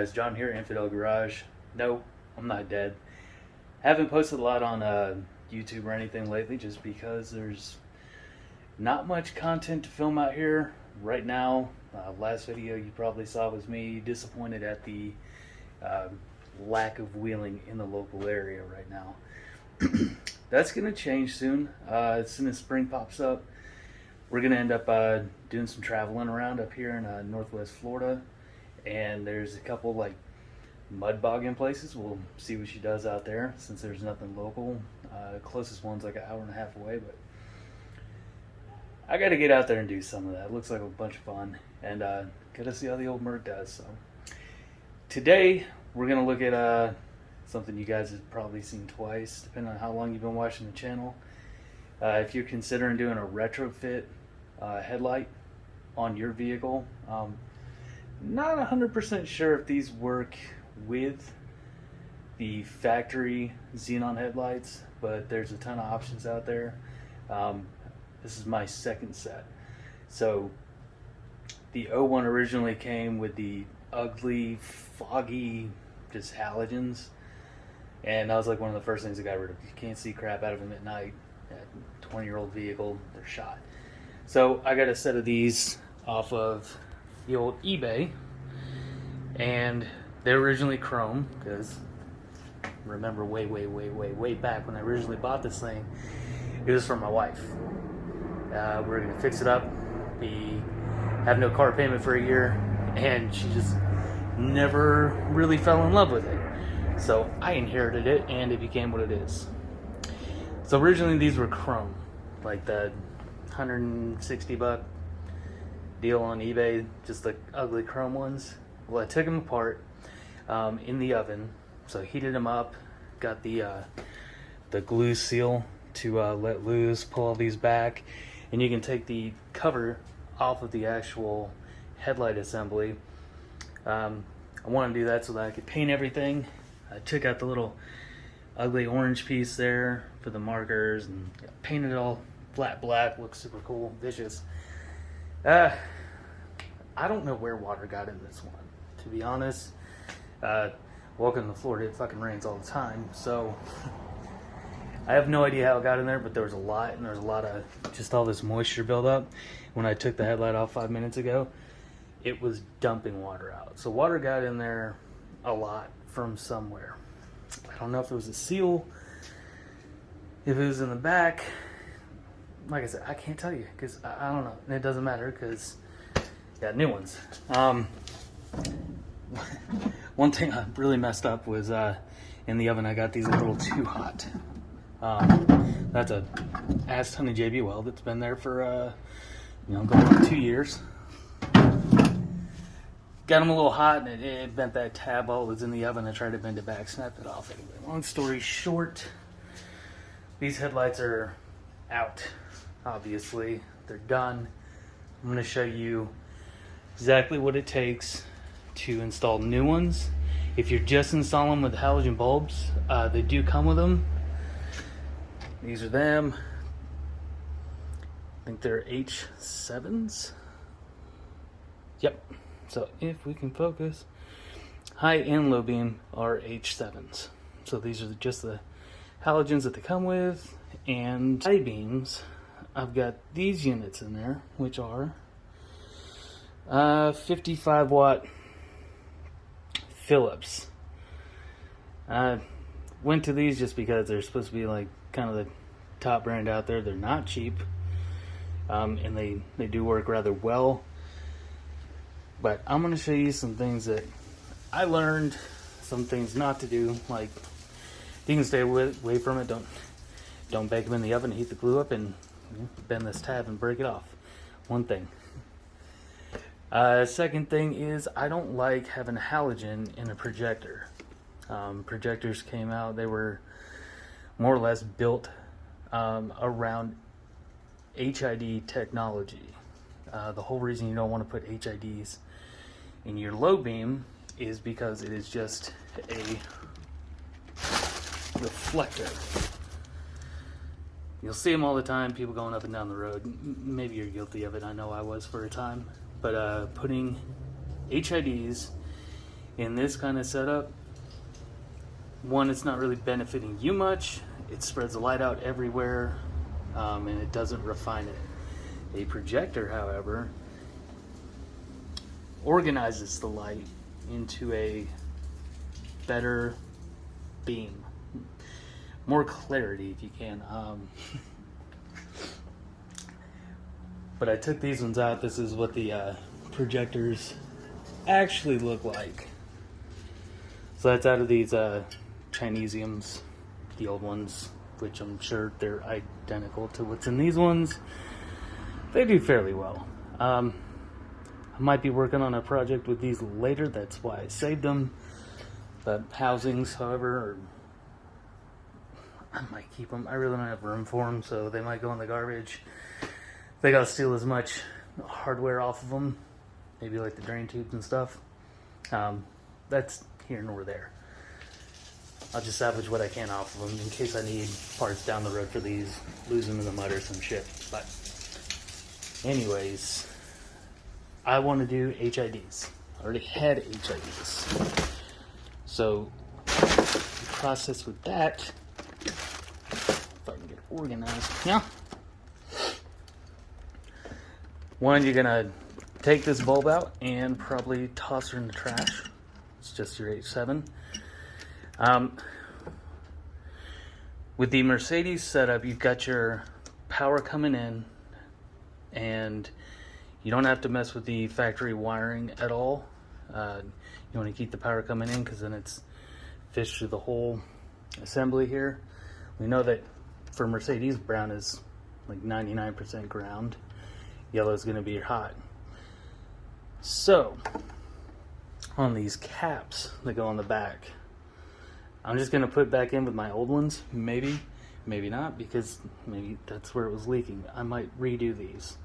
guys, John here, Infidel Garage. No, I'm not dead. Haven't posted a lot on YouTube or anything lately just because there's not much content to film out here right now. Last video you probably saw was me disappointed at the lack of wheeling in the local area right now. That's going to change soon. As soon as spring pops up, we're going to end up doing some traveling around up here in Northwest Florida. And there's a couple like mud bogging places. We'll see what she does out there since there's nothing local. Closest one's like an hour and a half away, but I got to get out there and do some of that. It looks like a bunch of fun, and got to see how the old Merc does. So today we're gonna look at something you guys have probably seen twice, depending on how long you've been watching the channel. If you're considering doing a retrofit headlight on your vehicle, not 100% sure if these work with the factory xenon headlights, but there's a ton of options out there. This is my second set. So the O1 originally came with the ugly, foggy, just halogens, and that was like one of the first things I got rid of. You can't see crap out of them at night. That 20-year-old vehicle, they're shot. So I got a set of these off of the old eBay, and they're originally chrome, because remember way back when I originally bought this thing, it was for my wife. We're gonna fix it up, have no car payment for a year, and she just never really fell in love with it. So I inherited it, and it became what it is. So originally these were chrome, like the $160 deal on eBay, just the ugly chrome ones. Well, I took them apart in the oven, so I heated them up, got the glue seal to let loose, pull all these back, and you can take the cover off of the actual headlight assembly. I want to do that so that I could paint everything. I took out the little ugly orange piece there for the markers and painted it all flat black. Looks super cool, vicious. I don't know where water got in this one, to be honest. Welcome to Florida, it fucking rains all the time, so I have no idea how it got in there, but there was a lot, and there was a lot of just all this moisture buildup. When I took the headlight off 5 minutes ago, it was dumping water out. So water got in there a lot from somewhere. I don't know if it was a seal, if it was in the back. Like I said, I can't tell you, because I don't know. And it doesn't matter, because got new ones. One thing I really messed up was in the oven I got these a little too hot. That's a ass ton of JB weld. It's been there for going on 2 years. Got them a little hot, and it bent that tab while it was in the oven. I tried to bend it back, snapped it off. Anyway, long story short, these headlights are out. Obviously, they're done. I'm going to show you exactly what it takes to install new ones. If you're just installing them with halogen bulbs, they do come with them. These are them. I think they're H7s. Yep. So if we can focus, high and low beam are H7s. So these are just the halogens that they come with. And high beams, I've got these units in there, which are 55 watt Philips. I went to these just because they're supposed to be like kind of the top brand out there. They're not cheap, and they do work rather well. But I'm going to show you some things that I learned, some things not to do. Like, you can stay away from it. Don't bake them in the oven, heat the glue up, and bend this tab and break it off. One thing. Second thing is, I don't like having halogen in a projector. Projectors came out, they were more or less built around HID technology. The whole reason you don't want to put HIDs in your low beam is because it is just a reflector. You'll see them all the time, people going up and down the road. Maybe you're guilty of it, I know I was for a time. But putting HIDs In this kind of setup, one, it's not really benefiting you much. It spreads the light out everywhere, and it doesn't refine it. A projector, however, organizes the light into a better beam. More clarity, if you can. But I took these ones out. This is what the projectors actually look like. So that's out of these Chinesiums, the old ones, which I'm sure they're identical to what's in these ones. They do fairly well. I might be working on a project with these later, that's why I saved them. But housings, however, I might keep them. I really don't have room for them, so they might go in the garbage. They gotta steal as much hardware off of them, maybe like the drain tubes and stuff. That's here nor there. I'll just salvage what I can off of them in case I need parts down the road for these, lose them in the mud or some shit. But anyways, I want to do HIDs. I already had HIDs. So the process with that, if I can get organized. Yeah. One, you're gonna take this bulb out and probably toss her in the trash. It's just your H7. With the Mercedes setup, you've got your power coming in, and you don't have to mess with the factory wiring at all. You want to keep the power coming in because then it's fished through the whole assembly here. We know that for Mercedes, brown is like 99% ground. Yellow is going to be hot. So on these caps that go on the back, I'm just going to put back in with my old ones. Maybe not, because maybe that's where it was leaking. I might redo these.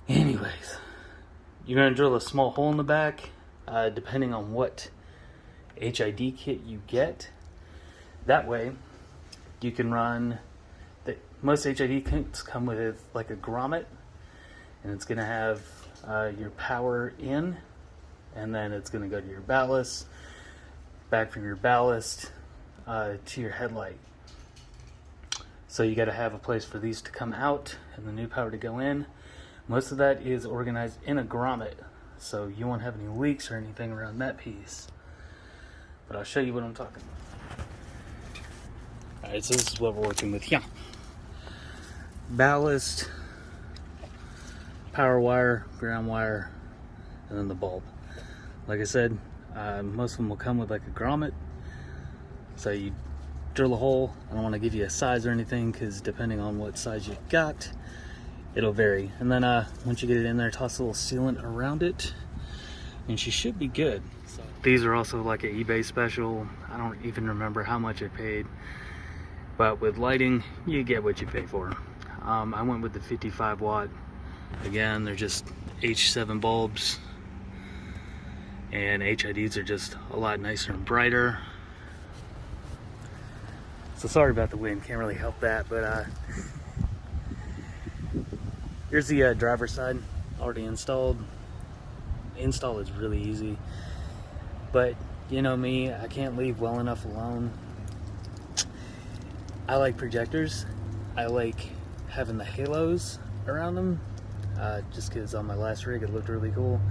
Anyways, you're going to drill a small hole in the back, depending on what HID kit you get. That way, you can run, most HID kits come with like a grommet, and it's going to have your power in, and then it's going to go to your ballast, back from your ballast to your headlight. So you got to have a place for these to come out and the new power to go in. Most of that is organized in a grommet, so you won't have any leaks or anything around that piece. But I'll show you what I'm talking about. Alright, so this is what we're working with here. Ballast, power wire, ground wire, and then the bulb. Like I said, most of them will come with like a grommet. So you drill a hole. I don't want to give you a size or anything because depending on what size you got, it'll vary. And then once you get it in there, toss a little sealant around it, and she should be good. So these are also like an eBay special. I don't even remember how much I paid, but with lighting, you get what you pay for. I went with the 55 watt. Again, they're just H7 bulbs, and HIDs are just a lot nicer and brighter. So sorry about the wind, can't really help that, but here's the driver's side already installed. Install is really easy, but you know me, I can't leave well enough alone. I like projectors. I like having the halos around them, just because on my last rig it looked really cool.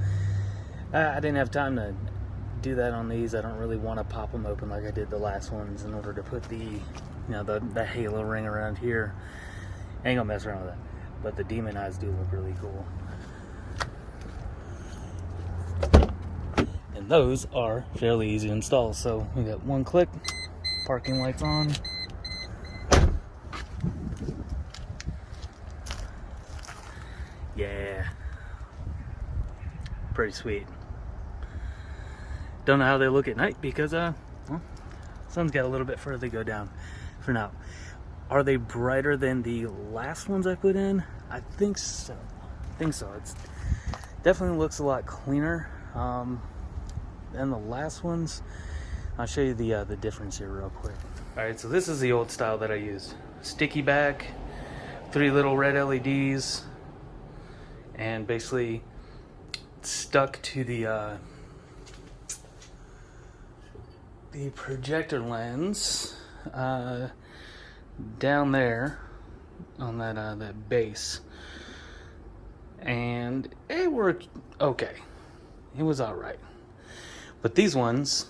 I didn't have time to do that on these. I don't really want to pop them open like I did the last ones in order to put the, you know, the halo ring around here. I ain't gonna mess around with that. But the demon eyes do look really cool. And those are fairly easy to install. So we got one click, parking lights on. Yeah, pretty sweet. Don't know how they look at night because well, sun's got a little bit further to go down for now. Are they brighter than the last ones I put in? I think so. It's definitely looks a lot cleaner than the last ones. I'll show you the difference here real quick. All right, so this is the old style that I used. Sticky back, 3 little red LEDs, and basically stuck to the the projector lens down there on that base, and it worked okay. It was all right. But these ones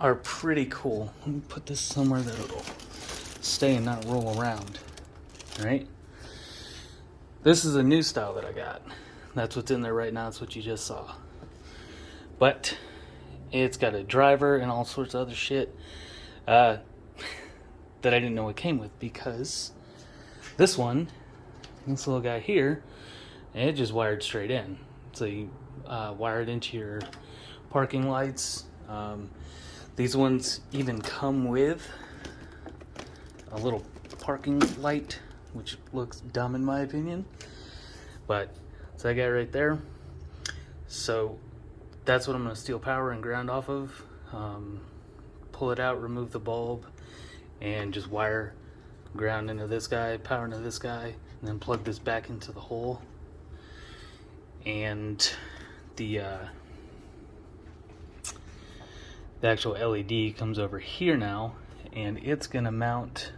are pretty cool. Let me put this somewhere that it'll stay and not roll around. All right. This is a new style that I got. That's what's in there right now. That's what you just saw. But it's got a driver and all sorts of other shit that I didn't know it came with, because this one, this little guy here, it just wired straight in. So you wire it into your parking lights. These ones even come with a little parking light, which looks dumb in my opinion. But so that guy right there. So that's what I'm going to steal power and ground off of. Pull it out, remove the bulb, and just wire ground into this guy, power into this guy, and then plug this back into the hole. And the actual LED comes over here now, and it's going to mount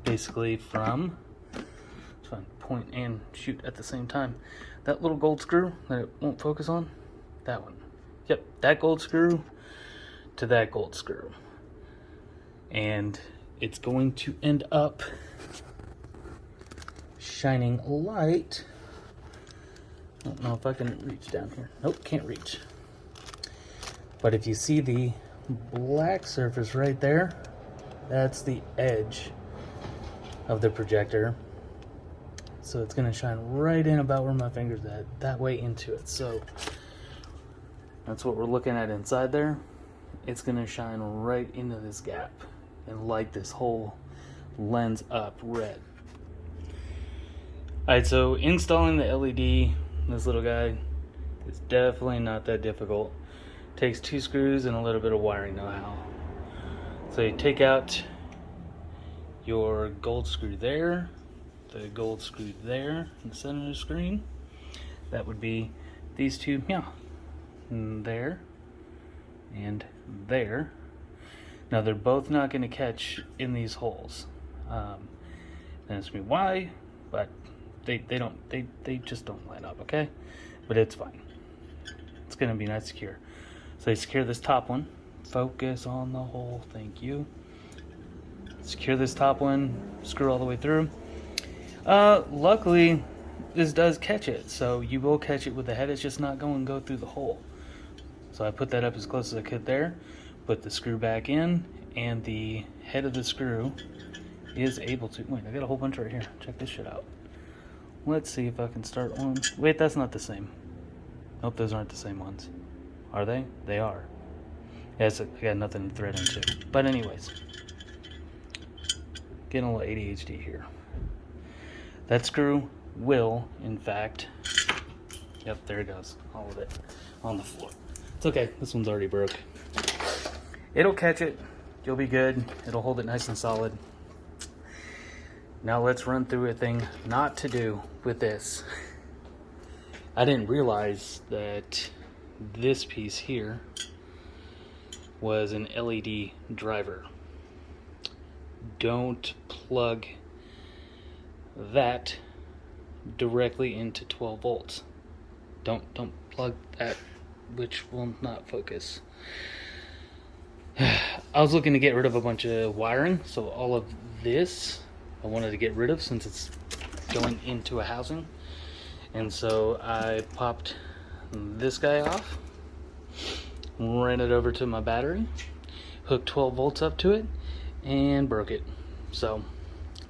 basically from, it's fine, point and shoot at the same time. That little gold screw that it won't focus on, that one. Yep, that gold screw to that gold screw. And it's going to end up shining light. I don't know if I can reach down here. Nope, can't reach. But if you see the black surface right there, that's the edge of the projector. So it's going to shine right in about where my finger's at, that way into it. So that's what we're looking at inside there. It's going to shine right into this gap and light this whole lens up red. Alright, so installing the LED, this little guy, is definitely not that difficult. Takes 2 screws and a little bit of wiring know-how. So you take out your gold screw there, the gold screw there in the center of the screen. That would be these two, yeah, there and there. Now they're both not going to catch in these holes. And ask me why, but they just don't line up, okay? But it's fine. It's going to be nice secure. So you secure this top one. Focus on the hole, thank you. Secure this top one, screw all the way through. Luckily, this does catch it, so you will catch it with the head. It's just not going to go through the hole. So I put that up as close as I could there. Put the screw back in, and the head of the screw is able to... Wait, I got a whole bunch right here. Check this shit out. Let's see if I can start one. Wait, that's not the same. Nope, those aren't the same ones. Are they? They are. Yes, I got nothing to thread into. But anyways, getting a little ADHD here. That screw will, in fact... Yep, there it goes. All of it on the floor. It's okay. This one's already broke. It'll catch it. You'll be good. It'll hold it nice and solid. Now let's run through a thing not to do with this. I didn't realize that this piece here was an LED driver. Don't plug that directly into 12 volts. Don't plug that, which will not focus. I was looking to get rid of a bunch of wiring, so all of this I wanted to get rid of since it's going into a housing. And so I popped this guy off, ran it over to my battery, hooked 12 volts up to it, and broke it. So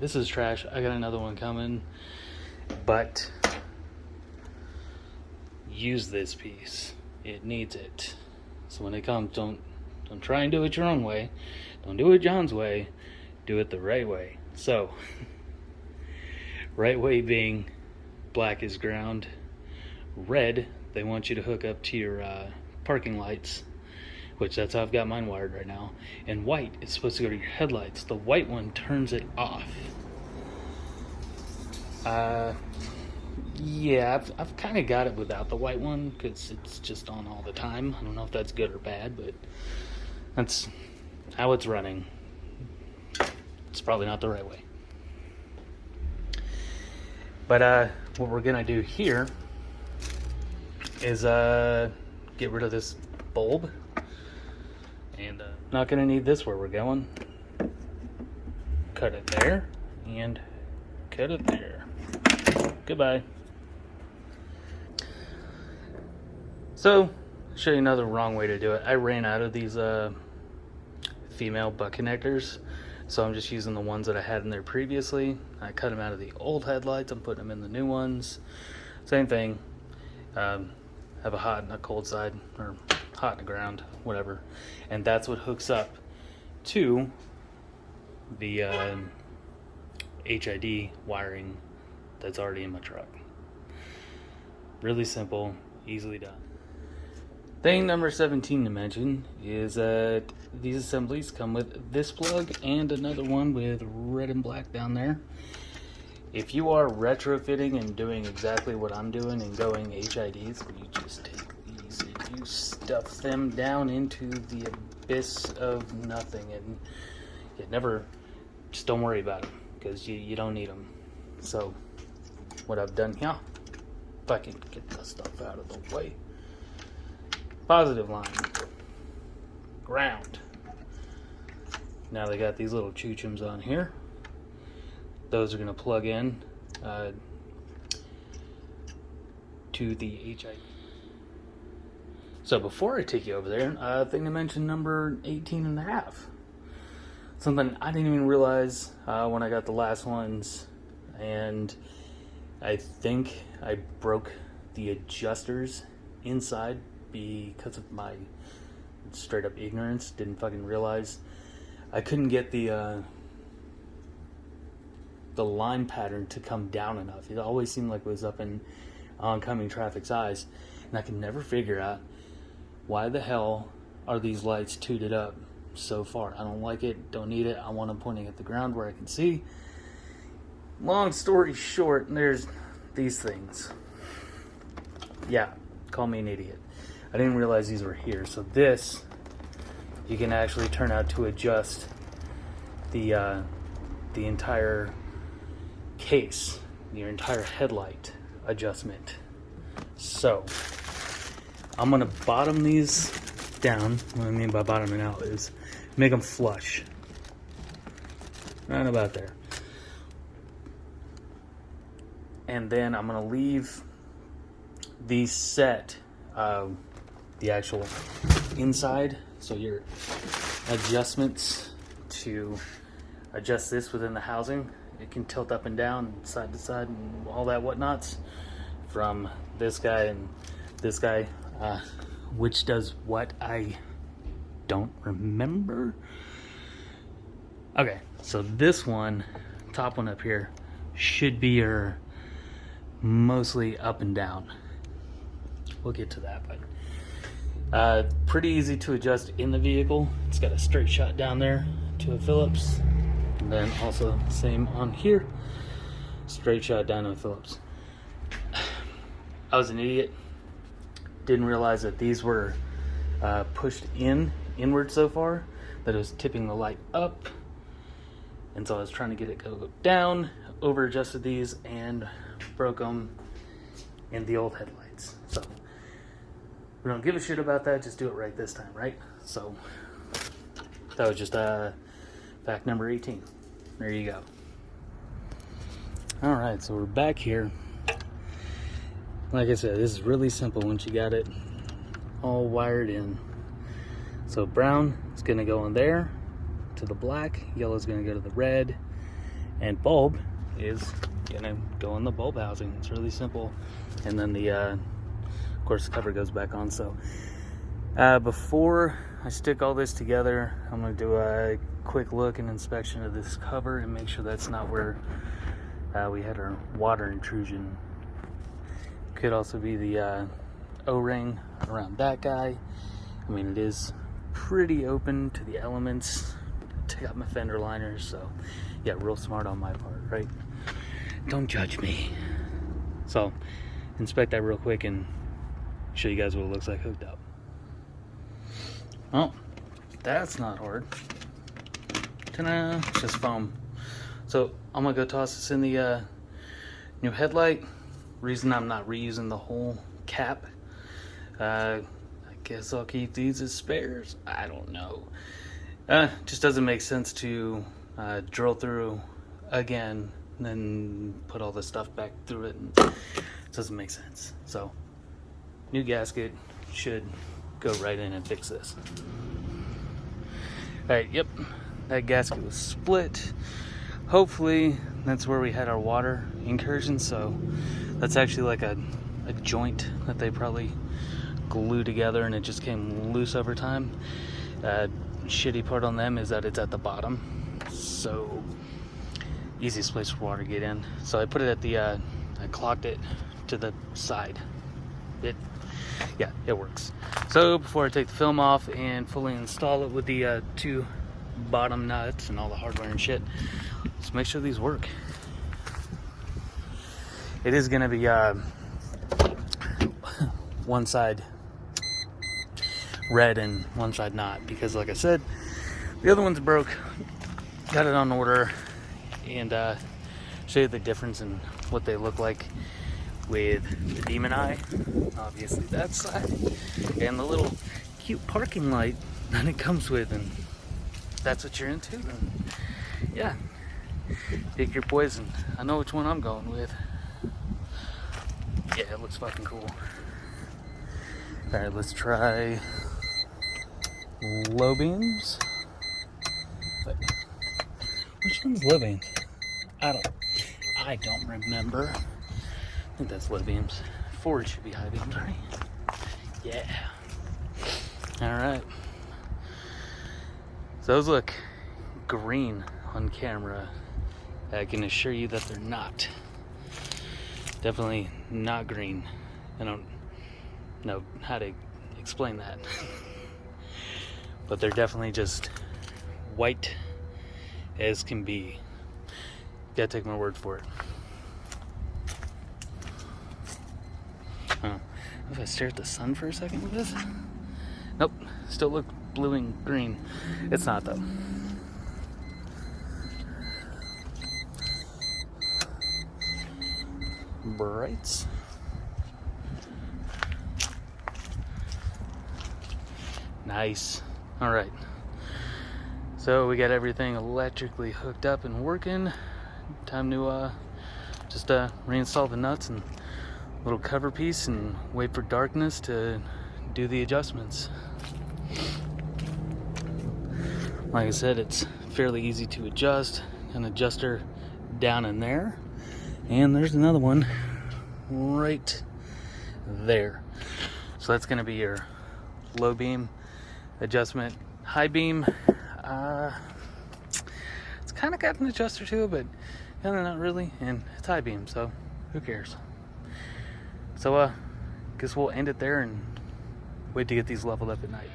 this is trash. I got another one coming, but use this piece. It needs it. So when it comes, don't try and do it your own way. Don't do it John's way. Do it the right way. So, right way being black is ground. Red, they want you to hook up to your parking lights, which that's how I've got mine wired right now. And white is supposed to go to your headlights. The white one turns it off. Yeah, I've kind of got it without the white one because it's just on all the time. I don't know if that's good or bad, but how it's running. It's probably not the right way. But what we're gonna do here is get rid of this bulb, and not gonna need this where we're going. Cut it there and cut it there. Goodbye. So, I'll show you another wrong way to do it. I ran out of these female butt connectors, so I'm just using the ones that I had in there previously. I cut them out of the old headlights. I'm putting them in the new ones. Same thing. Have a hot and a cold side, or hot in the ground, whatever. And that's what hooks up to the HID wiring that's already in my truck. Really simple, easily done. Thing number 17 to mention is that these assemblies come with this plug and another one with red and black down there. If you are retrofitting and doing exactly what I'm doing and going HIDs, you just take these and you stuff them down into the abyss of nothing, and you never, just don't worry about them because you don't need them. So what I've done here, if I can get the stuff out of the way. Positive line, ground. Now they got these little choo-chums on here. Those are going to plug in to the HID. So before I take you over there, thing to mention number 18 and a half. Something I didn't even realize when I got the last ones, and I think I broke the adjusters inside because of my straight up ignorance. Didn't fucking realize I couldn't get the line pattern to come down enough. It always seemed like it was up in oncoming traffic's eyes, and I could never figure out why the hell are these lights tooted up so far. I don't like it, don't need it. I want them pointing at the ground where I can see. Long story short, there's these things. Yeah, call me an idiot. I didn't realize these were here. So this, you can actually turn out to adjust the entire case, your entire headlight adjustment. So I'm gonna bottom these down. What I mean by bottoming out is make them flush, right about there. And then I'm gonna leave these set, the actual inside, so your adjustments to adjust this within the housing, it can tilt up and down, side to side, and all that whatnots, from this guy and this guy, which does what I don't remember. Okay, so this one, top one up here, should be your mostly up and down. We'll get to that, but pretty easy to adjust in the vehicle. It's got a straight shot down there to a Phillips, and then also same on here, straight shot down to a Phillips. I was an idiot, didn't realize that these were pushed inward so far that it was tipping the light up, and so I was trying to get it to go down, over adjusted these and broke them in the old headlights. So we don't give a shit about that, just do it right this time, right? So that was just fact number 18. There you go. Alright, so we're back here. Like I said, this is really simple once you got it all wired in. So brown is going to go in there to the black, yellow is going to go to the red, and bulb is going to go in the bulb housing. It's really simple. And then the of course the cover goes back on. So before I stick all this together, I'm going to do a quick look and inspection of this cover and make sure that's not where we had our water intrusion. Could also be the O-ring around that guy. I mean, it is pretty open to the elements. Take out my fender liners, so yeah, real smart on my part, right? Don't judge me. So inspect that real quick and show you guys what it looks like hooked up. Well, that's not hard. Ta-da! It's just foam. So I'm gonna go toss this in the new headlight. Reason I'm not reusing the whole cap. I guess I'll keep these as spares. I don't know. Just doesn't make sense to drill through again and then put all the stuff back through it. It doesn't make sense. So new gasket should go right in and fix this. Alright, yep, that gasket was split. Hopefully that's where we had our water incursion, so that's actually like a joint that they probably glued together and it just came loose over time. Shitty part on them is that it's at the bottom, so easiest place for water to get in. So I put it at the I clocked it to the side. It works. So before I take the film off and fully install it with the two bottom nuts and all the hardware and shit, let's make sure these work. It is gonna be one side red and one side not, because like I said, the other one's broke. Got it on order, and show you the difference in what they look like with the demon eye, obviously that side, and the little cute parking light that it comes with, and that's what you're into, and yeah, pick your poison. I know which one I'm going with. Yeah, it looks fucking cool. Alright, let's try low beams. Wait, which one's low beams? I don't remember. I think that's low beams. Forward should be high beams, right? Yeah. Alright. So those look green on camera. I can assure you that they're not. Definitely not green. I don't know how to explain that. But they're definitely just white as can be. Gotta take my word for it. If I stare at the sun for a second with this, nope, still look blue and green. It's not though. Brights. Nice. All right. So we got everything electrically hooked up and working. Time to just reinstall the nuts and little cover piece and wait for darkness to do the adjustments. Like I said, it's fairly easy to adjust. An adjuster down in there, and there's another one right there. So that's going to be your low beam adjustment. High beam, it's kind of got an adjuster to it, but kind of not really, and it's high beam, so who cares? So guess we'll end it there and wait to get these leveled up at night.